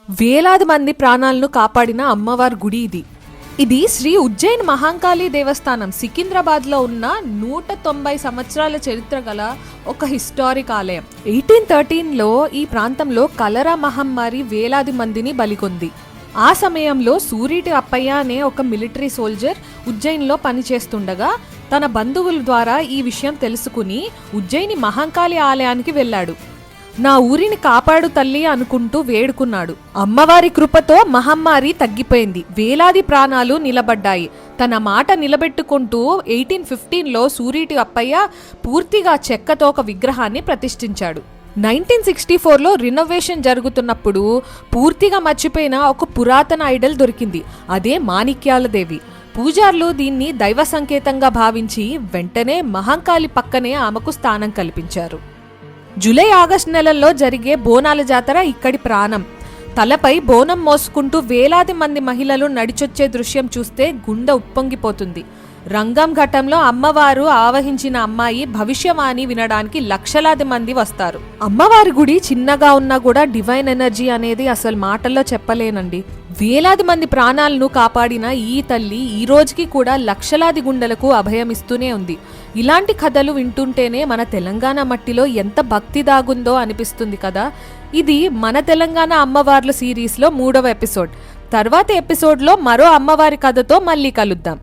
వేలాది మంది ప్రాణాలను కాపాడిన అమ్మవారి గుడి ఇది శ్రీ ఉజ్జయిన్ మహాంకాళి దేవస్థానం సికింద్రాబాద్లో ఉన్న 190 సంవత్సరాల చరిత్ర గల ఒక హిస్టారిక్ ఆలయం. 1813లో ఈ ప్రాంతంలో కలరా మహమ్మారి వేలాది మందిని బలికొంది. ఆ సమయంలో సూరిటి అప్పయ్య అనే ఒక మిలిటరీ సోల్జర్ ఉజ్జయిన్లో పనిచేస్తుండగా తన బంధువుల ద్వారా ఈ విషయం తెలుసుకుని ఉజ్జయిని మహాంకాళి ఆలయానికి వెళ్ళాడు. నా ఊరిని కాపాడు తల్లి అనుకుంటూ వేడుకున్నాడు. అమ్మవారి కృపతో మహమ్మారి తగ్గిపోయింది. వేలాది ప్రాణాలు నిలబడ్డాయి. తన మాట నిలబెట్టుకుంటూ 1815లో సూరిటి అప్పయ్య పూర్తిగా చెక్కతో ఒక విగ్రహాన్ని ప్రతిష్ఠించాడు. 1964లో రినోవేషన్ జరుగుతున్నప్పుడు పూర్తిగా మర్చిపోయిన ఒక పురాతన ఐడల్ దొరికింది. అదే మాణిక్యాలదేవి. పూజారులు దీన్ని దైవ సంకేతంగా భావించి వెంటనే మహంకాళి పక్కనే ఆమెకు స్థానం కల్పించారు. జూలై ఆగస్టు నెలల్లో జరిగే బోనాల జాతర ఇక్కడి ప్రాణం. తలపై బోనం మోసుకుంటూ వేలాది మంది మహిళలు నడిచొచ్చే దృశ్యం చూస్తే గుండె ఉప్పొంగిపోతుంది. రంగం ఘట్టంలో అమ్మవారు ఆవహించిన అమ్మాయి భవిష్యవాణి వినడానికి లక్షలాది మంది వస్తారు. అమ్మవారి గుడి చిన్నగా ఉన్నా కూడా డివైన్ ఎనర్జీ అనేది అసలు మాటల్లో చెప్పలేనండి. వేలాది మంది ప్రాణాలను కాపాడిన ఈ తల్లి ఈ రోజుకి కూడా లక్షలాది గుండెలకు అభయమిస్తూనే ఉంది. ఇలాంటి కథలు వింటుంటేనే మన తెలంగాణ మట్టిలో ఎంత భక్తి దాగుందో అనిపిస్తుంది కదా. ఇది మన తెలంగాణ అమ్మవార్ల సిరీస్లో 3వ ఎపిసోడ్. తర్వాత ఎపిసోడ్లో మరో అమ్మవారి కథతో మళ్ళీ కలుద్దాం.